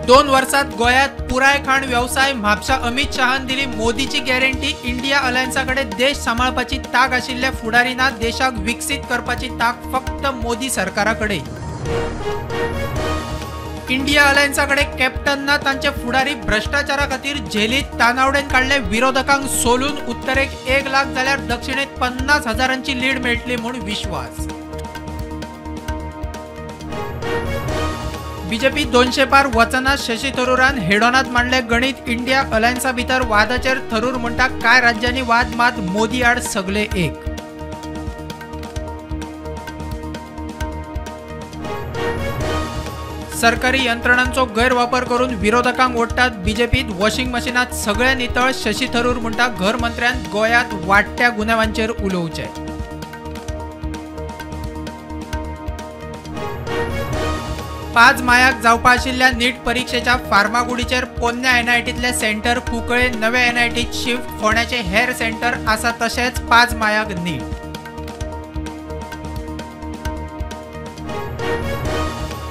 2 वर्षात गोयात पुराय खाण व्यवसाय म्हापसा अमित शहान दिली मोदीची गॅरंटी। इंडिया अलायन्साकडे देश सांभाळपाची ताक आशिल्ल्या फुडारींना देशाक विकसित करपाची ताक फक्त मोदी सरकाराकडे। इंडिया अलायन्साकडे कॅप्टनना तांचे फुडारी भ्रष्टाचारा खातीर जेलीत तानावडेन काढले। विरोधकांक सोलून उत्तरेक 1 लाख जाल्यार दक्षिणेक 50,000ची लीड मेळटली म्हूण विश्वास। बीजेपी 200 पार वचना शशी थरूरान हेडॉनात मांडले गणित। इंडिया अलायन्सा भितर वादाचेर थरूर म्हणटा काय राज्यांनी वाद मात मोदी आड सगळे एक। सरकारी यंत्रणांचो गैरवापर करून विरोधकांक ओडटात बीजेपीत वॉशिंग मशीनात सगळे नितळ। शशी थरूर म्हणटा घर मंत्र्यान गोयात वाडट्या गुन्यांवांचेर उलोवचे। पाच मायाक जावपा आशिल्ल्या नीट परीक्षेच्या फार्मागुडीचेर पोन्न्या एनआयटीतले सेंटर कुंकळे नवे एनआयटीत शिफ्ट। फोंड्याचे हेर सेंटर आसा तशेंच 5 मायाक नीट।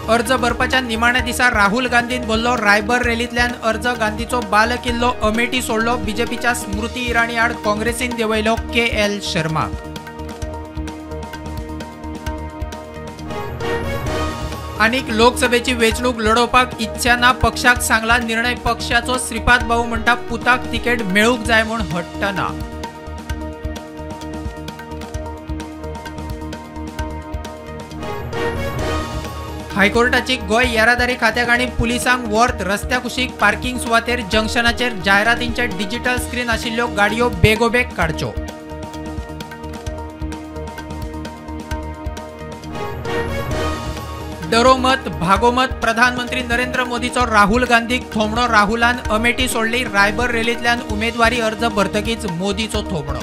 अर्ज भरपाच्या निमाण्या दिसा राहुल गांधीन बोल्लो रायबर रॅलींतल्यान अर्ज गांधीचो बाल किल्लो अमेठी सोडलो। बीजेपीच्या स्मृती इराणी आड काँग्रेसीन देंवयलो KL शर्मा। आनीक लोकसभेची वेंचणूक लढोवपाक इच्छा ना पक्षाक सांगला निर्णय पक्षाचो। श्रीपाद भाऊ म्हणटा पुताक तिकेट मेळूक जाय म्हूण हट्ट ना। हायकोर्टाची गोंय येरादारी खात्याक आनी पुलिसांक वर्थ रस्त्या कुशीक पार्किंग सुवातेर जंक्शनाचेर जायरातींचे डिजिटल स्क्रीन आशिल्ल्यो गाडयो बेगोबेग काडच्यो। डरोमत भागोमत प्रधानमंत्री नरेंद्र मोदीचो राहुल गांधीक थोमणो। राहुलान अमेठी सोडली। रायबर रॅलींतल्यान उमेदवारी अर्ज भरतकीच मोदीचो थोमणो।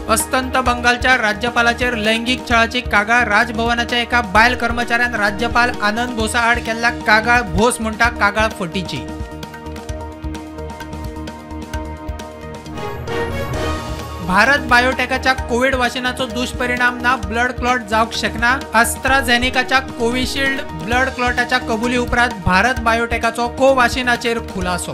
अस्तंत बंगालच्या राज्यपालाचेर लैंगिक छळाची कागाळ। राजभवनाच्या एका बायल कर्मचाऱ्यान राज्यपाल आनंद बोसा आड केल्ल्या कागाळ भोस म्हणटा कागाळ फटीची। भारत बायोटेकाच्या कोविड वाशिनाचो दुष्परिणाम ना ब्लड क्लॉट जावंक शकना। ॲस्ट्राझेनेकाच्या कोविशिल्ड ब्लड क्लॉटाच्या कबुली उपरांत भारत बायोटेकाचो कोवाशिनाचेर खुलासो।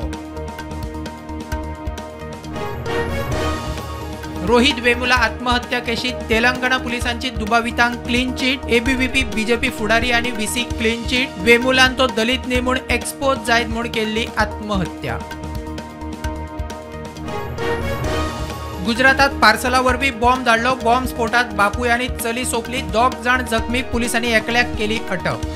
रोहित वेमुला आत्महत्या केशीत तेलंगणा पुलिसांची दुबावितांक क्लीन चीट। एबीवीपी बीजेपी फुडारी आणि VC क्लीन चीट। वेमुलान तो दलित न्ही म्हूण एक्सपोज जायत म्हूण केल्ली आत्महत्या। गुजरातात पार्सला वरवीं बॉम्ब धाडलो। बॉम्ब स्फोटात बापूय आनी चली सोंपली। 2 जाण जखमी। पुलिसांनी एकल्याक केली अटक।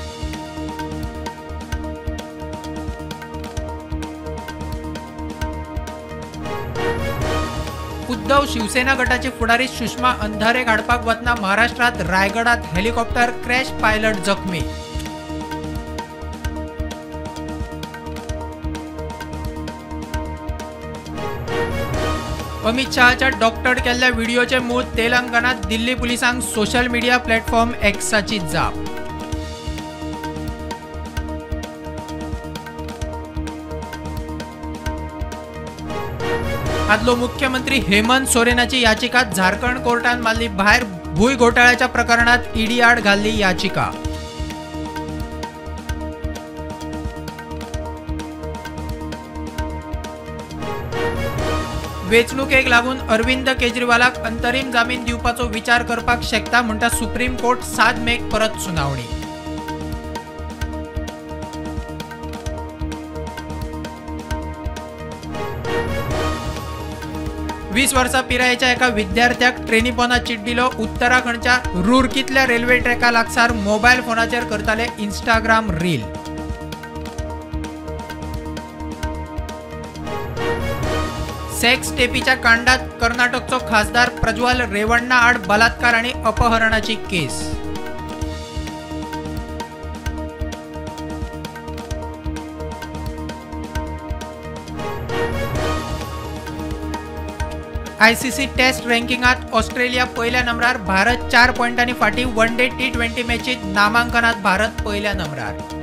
उद्धव शिवसेना गटाची फुडारी सुषमा अंधारे हाडपाक वतना महाराष्ट्रात रायगडात हेलिकॉप्टर क्रॅश पायलट जखमी। अमित शहाच्या डॉक्टर केल्ल्या व्हिडिओचे मूळ तेलंगणात दिल्ली पुलिसांक सोशल मीडिया प्लॅटफॉर्म एक्साची जाप। आदलो मुख्यमंत्री हेमंत सोरेनाची याचिका झारखंड कोर्टान मारली भायर। भूंय घोटाळ्याच्या प्रकरणात ईडी आड घाल्ली याचिका। वेंचणुकेक लागून अरविंद केजरीवालाक अंतरीम जामीन दिवपाचो विचार करपाक शकता म्हणटा सुप्रीम कोर्ट। 7 मेक परत सुनावणी। 20 वर्सां पिरायेच्या एका विद्यार्थ्याक ट्रेनी चिट दिलो। उत्तराखंडच्या रुरकीतल्या रेल्वे ट्रॅका लागसार मोबायल फोनाचेर करताले इंस्टाग्राम रील। सेक्स टेपीच्या कांडात कर्नाटकचो खासदार प्रज्वल रेवण्णा आड बलात्कार आणि अपहरणाची केस। ICC टेस्ट रँकिंगात ऑस्ट्रेलिया पहिल्या नंबरार। भारत 4 पॉइंटांनी फाटी। वन डे T20 मॅचीत नामांकनात भारत पहिल्या नंबरार।